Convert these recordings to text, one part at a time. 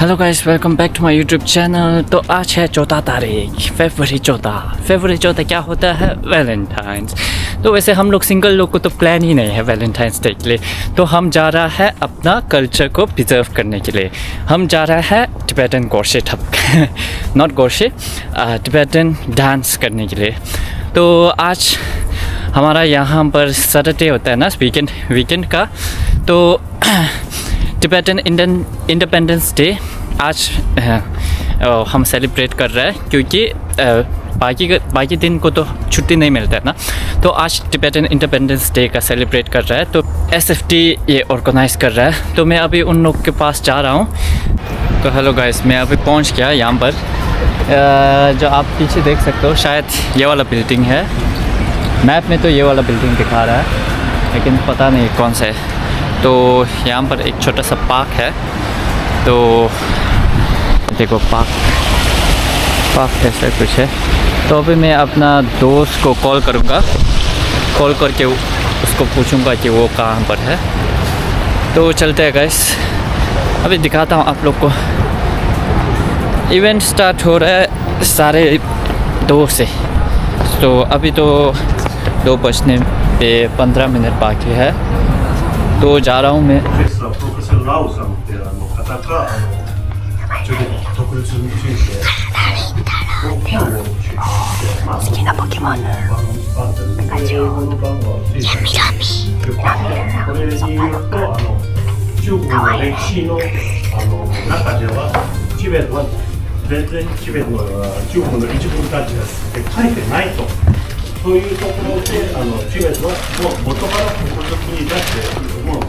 Hello guys, welcome back to my YouTube channel. तो आज है 14 तारीख, फरवरी 14 क्या होता है? वैलेंटाइंस। तो वैसे हम लोग सिंगल लोग को तो प्लान ही नहीं है वैलेंटाइंस डे के लिए, तो हम जा रहा है अपना कल्चर को प्रिजर्व करने के लिए। हम जा रहा है टिबेटन गोरशे नॉट गोरशे, टिबेटन डांस करने के लिए। तो आज हमारा यहाँ पर सैटरडे होता है ना, वीकेंड का। तो टिबेटन इंडिपेंडेंस डे आज हम सेलिब्रेट कर रहे हैं, क्योंकि बाकी दिन को तो छुट्टी नहीं मिलता है ना। तो आज टिबेटन इंडिपेंडेंस डे का सेलिब्रेट कर रहा है, तो एसएफटी ये ऑर्गेनाइज़ कर रहा है। तो मैं अभी उन लोग के पास जा रहा हूँ। तो हेलो गाइस, मैं अभी पहुँच गया यहाँ पर। जो आप पीछे देख सकते हो, शायद ये वाला बिल्डिंग है। मैप में तो ये वाला बिल्डिंग दिखा रहा है, लेकिन पता नहीं कौन सा है। तो यहाँ पर एक छोटा सा पार्क है। तो देखो पार्क ऐसा कुछ है। तो अभी मैं अपना दोस्त को कॉल करूँगा, कॉल करके उसको पूछूँगा कि वो कहाँ पर है। तो चलते हैं गाइस, अभी दिखाता हूँ आप लोग को। इवेंट स्टार्ट हो रहा है 2:30 से। तो अभी तो 2 बजने पे 15 मिनट बाकी है। तो जा रहा हूँ मैं। 好きなポケモンラジオこれに言うと中国の歴史の中ではチベットは全然チベットは中国の一部たちが書いてないと。そういうところでチベットはもう元からこの国だってもう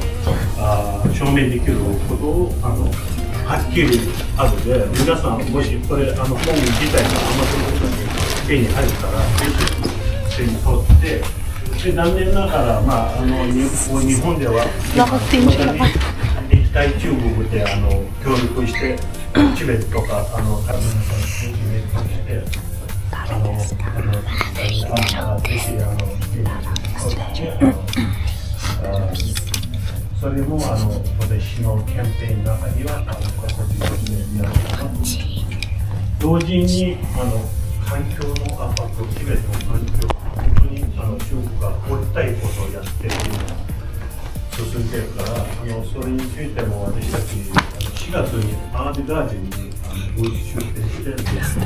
証明できることをはっきりあるので、皆さんもしこれ本自体がアマゾンとかに手に入るからぜひ手に取って、で残念ながら日本では液体中国で協力してチベットとかカズナさんと協力して。それも私のキャンペーンの中には同時に環境の圧迫、チベットの環境、本当に中国が掘りたいことをやっている進んでいるから、それについても私たち4月にアービガージンに出店してるんです。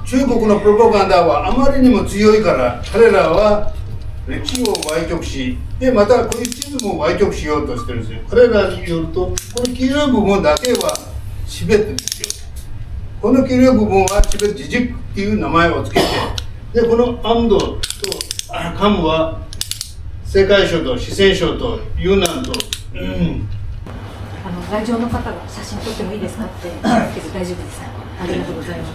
中国のプロパガンダはあまりにも強いから、彼らは歴史を歪曲し、でまたこういう地図も歪曲しようとしてるんですよ。彼らによると、この黄色い部分だけはチベットですよ。この黄色い部分はチベット自治区っていう名前をつけて、でこのアムドとカムは世界省と四川省とユナンと、来場の方が写真撮ってもいいですかって言ってけど大丈夫です。ありがとうございます。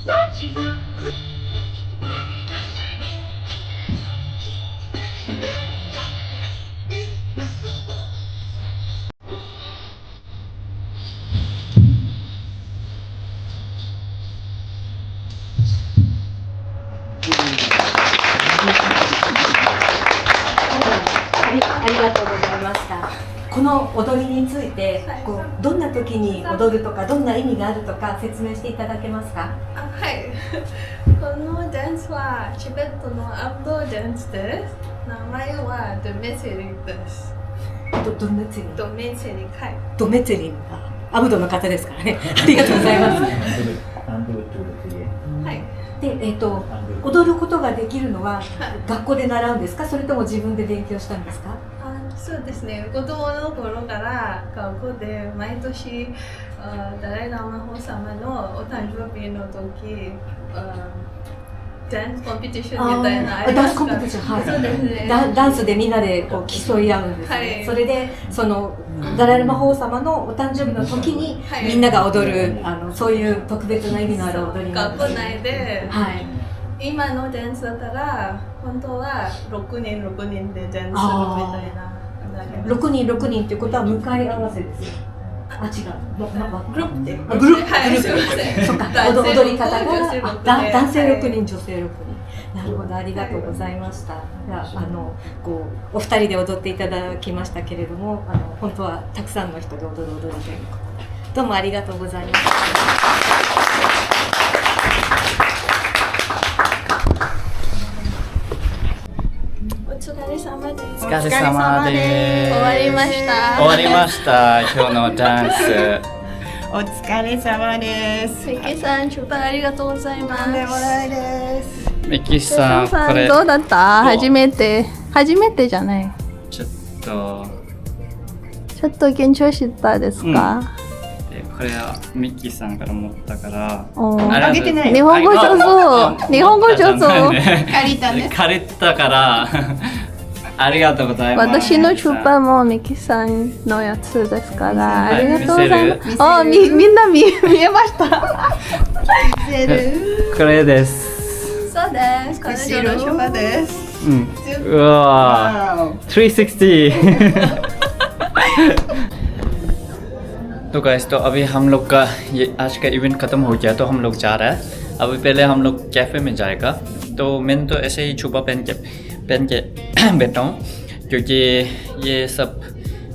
ありがとうございました。この踊りについて、どんな時に踊るとか、どんな意味があるとか説明していただけますか？はい。このダンスはチベットのアブドダンスです。名前はドメツェリです。ドメツェリ。ドメツェリ、はい。ドメツェリ。アブドの方ですからね。ありがとうございます。はい。で、踊ることができるのは学校で習うんですか？それとも自分で勉強したんですか？そうですね。子供の頃から学校で毎年ダライ・ラマ法様のお誕生日の時、ダンスコンペティションみたいなダンスコンペティション、はい。そうですね。ダンスでみんなでこう競い合うんですね。はい、それでそのダライ・ラマ法様のお誕生日の時にみんなが踊るそういう特別な意味のある踊りなんです。学校内で。はい。今のダンスだったら本当は6人6人でダンスするみたいな。6人6人っていうことは向かい合わせですよ。あ、違う。グループで。グループ。そうか。踊り方が男性6人、女性6人。なるほど、ありがとうございました。お二人で踊っていただきましたけれども、本当はたくさんの人で踊る踊りということで、どうもありがとうございました。お疲れ様です。お疲れ様です。終わりました。終わりました。今日のダンス。お疲れ様です。ミキさん、ちょっとありがとうございます。とんでもないです。ミキさん、これどうだった？初めてじゃない。ちょっと緊張したですか？これはミキさんから持ったから。あげてない。日本語上手。日本語上手。借りたね。借りたから。ありがとうございます。私のチュッパもミキさんのやつですから。ありがとうございます。あ、みんな見えました。見せる。これです。そうです。彼女のショパです。うわ360 तो गाइस तो अभी हम लोग का ये आज का इवेंट ख़त्म हो गया तो हम लोग जा रहे हैं। अभी पहले हम लोग कैफ़े में जाएगा तो मैं तो ऐसे ही छुपा पहन के बैठा हूँ क्योंकि ये सब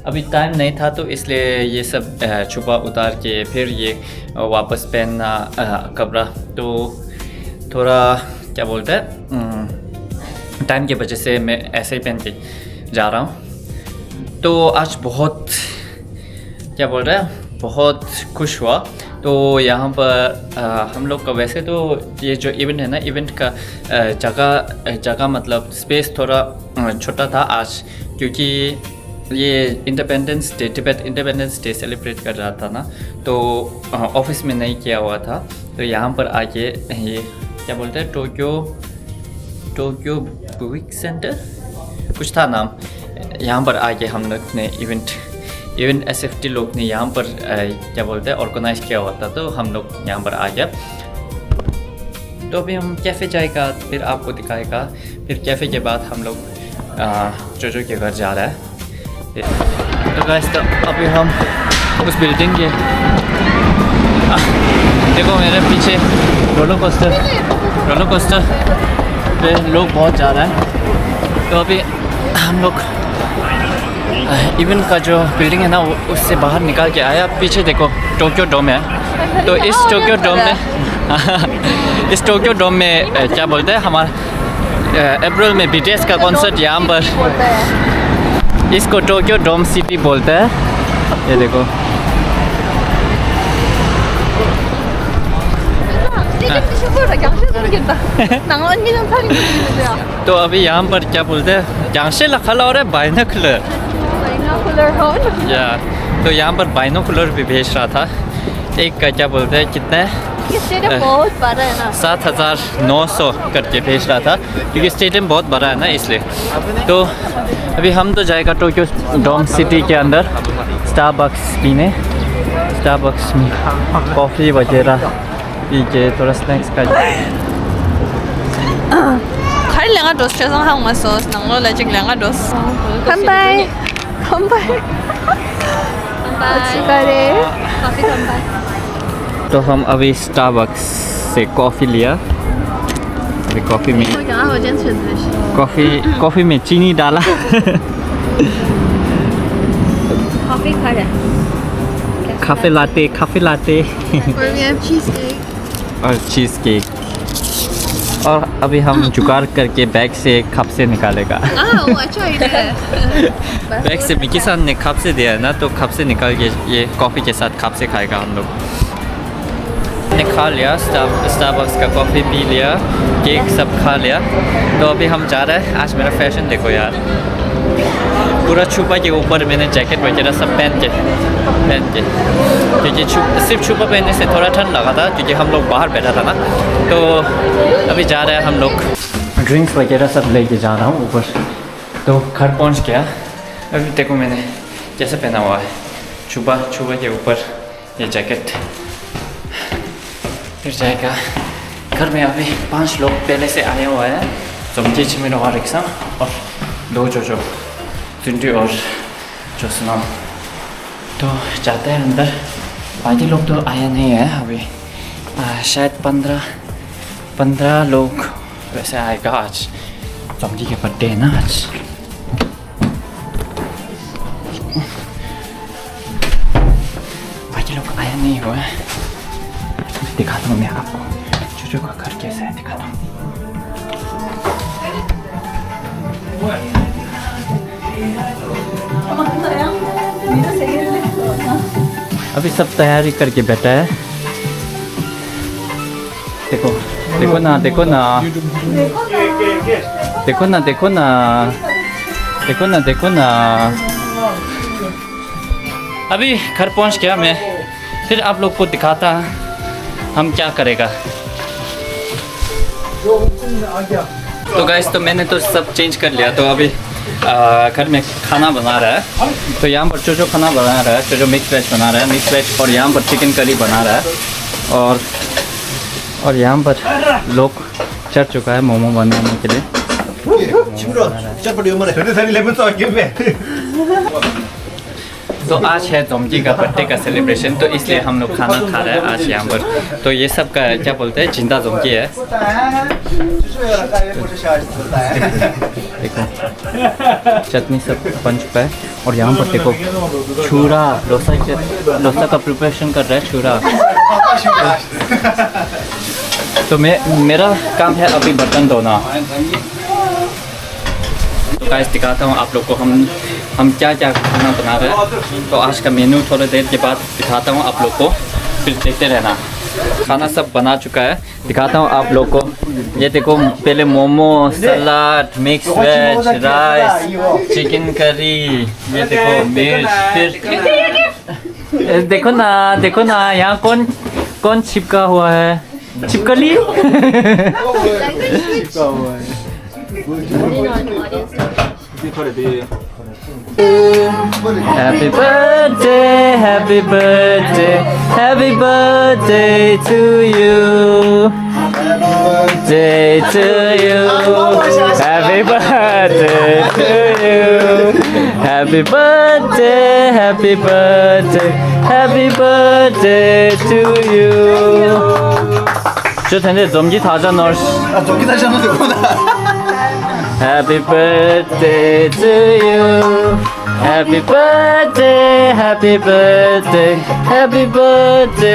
अभी टाइम नहीं था तो इसलिए ये सब छुपा उतार के फिर ये वापस पहनना कपड़ा तो थोड़ा क्या बोलते हैं टाइम की वजह से मैं ऐसे ही पहन के जा रहा हूँ। तो आज बहुत क्या बोल रहे हैं बहुत खुश हुआ। तो यहाँ पर हम लोग का वैसे तो ये जो इवेंट है ना इवेंट का जगह मतलब स्पेस थोड़ा छोटा था आज क्योंकि ये independence day Tibet independence day celebrate कर रहा था ना तो ऑफिस में नहीं किया हुआ था। तो यहाँ पर आके ये क्या बोलते हैं टोक्यो बुक सेंटर कुछ था नाम। यहाँ पर आके हम लोग ने इवेंट एसएफटी लोग ने यहाँ पर क्या बोलते हैं ऑर्गेनाइज किया हुआ था तो हम लोग यहाँ पर आ गया। तो अभी हम कैफ़े जाएगा फिर आपको दिखाएगा फिर कैफ़े के बाद हम लोग जोजो के घर जा रहा है। तो गाइस तो अभी हम उस बिल्डिंग के देखो मेरे पीछे रोलर कोस्टर पे लोग बहुत जा रहा है। तो अभी हम लोग इवेंट का जो बिल्डिंग है ना उससे बाहर निकाल के आया। पीछे देखो टोक्यो डोम है तो इस टोक्यो डोम में क्या बोलते हैं हमारा अप्रैल में बीटीएस का कॉन्सर्ट यहाँ पर इसको टोक्यो डोम सिटी बोलते हैं। ये देखो तो अभी यहाँ पर क्या बोलते हैं गांशे लखला और बाइनोकुलर या तो यहाँ पर बाइनोकुलर भी भेज रहा था एक का क्या बोलते हैं कितना है बहुत बड़ा है ना 7,900 करके भेज रहा था क्योंकि स्टेडियम बहुत बड़ा है ना इसलिए। तो अभी हम तो जाएगा टोक्यो डोम सिटी के अंदर स्टारबक्स पीने। स्टारबक्स में कॉफ़ी वगैरह 이제 थोड़ा स्नैक्स का खाली लेंगा दोस्त जैसा हम मसोस नंगलो लेजिक लेंगा दोस्त कंबाई करे काफी कंबाई तो हम अभी स्टारबक्स से कॉफ़ी लिया अभी कॉफ़ी में कॉफ़ी में चीनी डाला कॉफी खा रहे काफ़े लाते और we have cheesecake और चीज़ केक और अभी हम जुगाड़ करके बैग से कप से निकालेगा वो अच्छा आइडिया है बैग से मिकी सान ने कप से दिया है ना तो कप से निकाल के ये कॉफ़ी के साथ कप से खाएगा हम लोग ने खा लिया स्टारबक्स का कॉफ़ी पी लिया केक सब खा लिया तो अभी हम जा रहे हैं आज मेरा फैशन देखो यार पूरा छुपा के ऊपर मैंने जैकेट वगैरह सब पहन के क्योंकि सिर्फ छुपा पहनने से थोड़ा ठंड लगा था क्योंकि हम लोग बाहर बैठा था ना तो अभी जा रहे हैं हम लोग ड्रिंक्स वगैरह सब लेके जा रहा हूँ ऊपर तो घर पहुँच गया अभी देखो मैंने कैसे पहना हुआ है छुपा के ऊपर ये जैकेट फिर जाएगा घर में अभी 5 लोग पहले से आए हुए हैं जमजी चिमिरो और रिक्शा और 2 जो जुंटी और जोसना तो जाते हैं अंदर बाकी लोग तो आया नहीं है अभी शायद 15 लोग वैसे आएगा आज जमजी के बर्थडे है ना आज बाकी लोग आया नहीं हुआ है दिखाता हूँ मैं आपको चूचू का घर कैसा है दिखाता हूँ अभी सब तैयारी करके बैठा है देखो ना अभी घर पहुंच गया मैं फिर आप लोग को दिखाता हम क्या करेगा तो गाइस तो मैंने तो सब चेंज कर लिया तो अभी घर में खाना बना रहा है तो यहाँ पर जो खाना बना रहा है जो मिक्स वेज बना रहा है मिक्स वेज और यहाँ पर चिकन करी बना रहा है और यहाँ पर लोग चढ़ चुका है मोमो बनाने के लिए तो आज है जोमजी का बर्थडे का सेलिब्रेशन तो इसलिए हम लोग खाना खा रहे हैं आज यहाँ पर तो ये सब का क्या बोलते हैं जिंदा जोमजी है देखो चटनी सब बन चुका है और यहाँ पर देखो छुरा लोसा का प्रिपरेशन कर रहा है छुरा तो मेरा काम है अभी बर्तन धोना तो गाइस दिखाता हूँ आप लोग को हम क्या क्या खाना बना रहे हैं तो आज का मेन्यू थोड़ी देर के बाद दिखाता हूँ आप लोग को फिर देखते रहना खाना सब बना चुका है दिखाता हूँ आप लोग को ये देखो पहले momo salad mix veg rice chicken curry ये देखो मिर्च फिर देखो ना यहाँ कौन चिपका हुआ है चिपकली Happy birthday, happy birthday, happy birthday to you. Day to you. Happy birthday to you. Happy birthday, happy birthday, happy birthday to you. 저 텐데 점지 타자 너스. 저기 다시 한번 듣구나. Happy birthday to you. Happy birthday, happy birthday, happy birthday.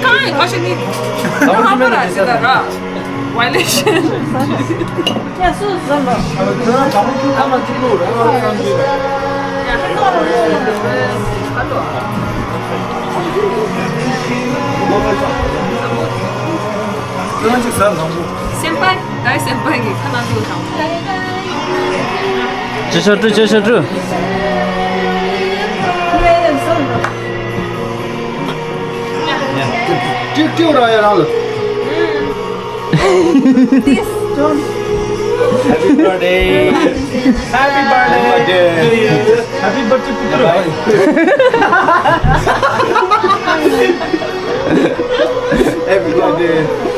가만히 가시니 한번 하시다가 와일레이션先輩大先輩に彼女さん这守住就来呀，那个。birthday. Happy birthday. Happy birthday Putro. Happy birthday.